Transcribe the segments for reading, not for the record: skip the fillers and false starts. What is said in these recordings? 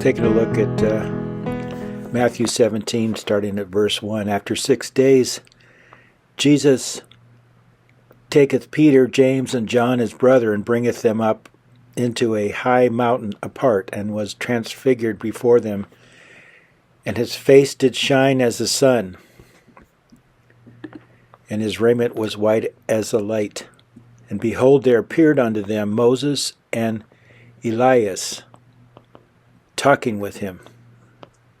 Taking a look at Matthew 17, starting at verse 1. After 6 days, Jesus taketh Peter, James, and John his brother, and bringeth them up into a high mountain apart, and was transfigured before them. And his face did shine as the sun, and his raiment was white as the light. And behold, there appeared unto them Moses and Elias, talking with him.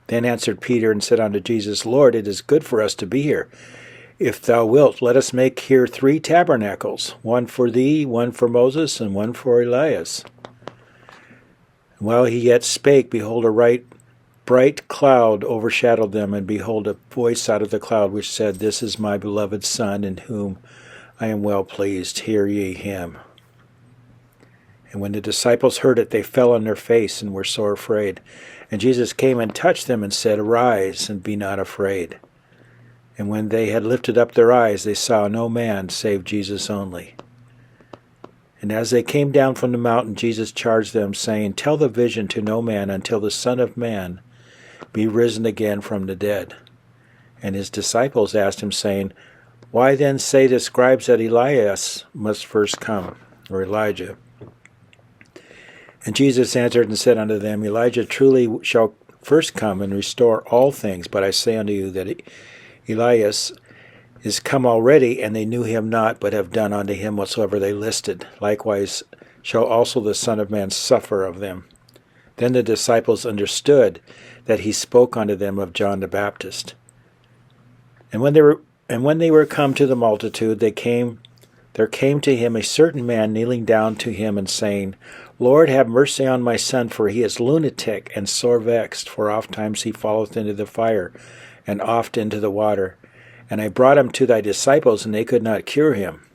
Then answered Peter and said unto Jesus, Lord, it is good for us to be here. If thou wilt, let us make here 3 tabernacles, one for thee, one for Moses, and one for Elias. And while he yet spake, behold, a bright cloud overshadowed them, and behold, a voice out of the cloud which said, This is my beloved Son, in whom I am well pleased. Hear ye him. And when the disciples heard it, they fell on their face and were sore afraid. And Jesus came and touched them and said, Arise, and be not afraid. And when they had lifted up their eyes, they saw no man save Jesus only. And as they came down from the mountain, Jesus charged them, saying, Tell the vision to no man until the Son of Man be risen again from the dead. And his disciples asked him, saying, Why then say the scribes that Elias must first come, or Elijah? And Jesus answered and said unto them, Elijah truly shall first come and restore all things. But I say unto you that Elias is come already, and they knew him not, but have done unto him whatsoever they listed. Likewise shall also the Son of Man suffer of them. Then the disciples understood that he spoke unto them of John the Baptist. And when they were come to the multitude, there came to him a certain man, kneeling down to him and saying, Lord, have mercy on my son, for he is lunatic and sore vexed, for ofttimes he falleth into the fire, and oft into the water. And I brought him to thy disciples, and they could not cure him.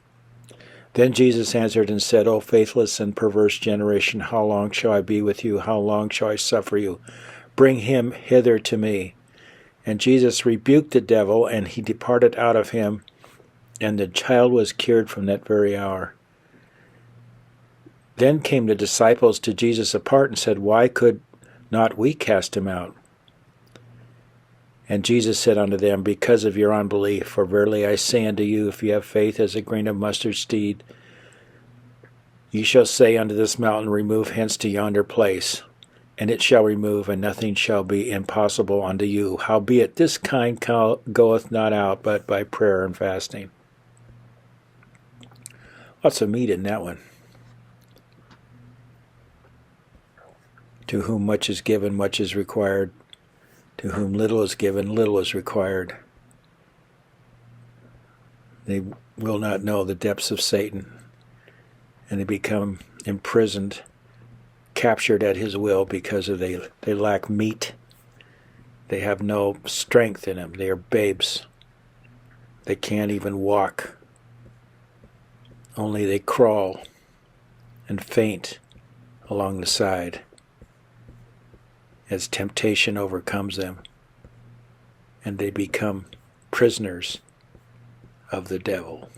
Then Jesus answered and said, O faithless and perverse generation, how long shall I be with you? How long shall I suffer you? Bring him hither to me. And Jesus rebuked the devil, and he departed out of him, and the child was cured from that very hour. Then came the disciples to Jesus apart and said, Why could not we cast him out? And Jesus said unto them, Because of your unbelief. For verily I say unto you, if ye have faith as a grain of mustard seed, ye shall say unto this mountain, Remove hence to yonder place, and it shall remove, and nothing shall be impossible unto you. Howbeit this kind goeth not out, but by prayer and fasting. Lots of meat in that one. To whom much is given, much is required. To whom little is given, little is required. They will not know the depths of Satan, and they become imprisoned, captured at his will because they lack meat. They have no strength in them. They are babes. They can't even walk. Only they crawl and faint along the side as temptation overcomes them, and they become prisoners of the devil.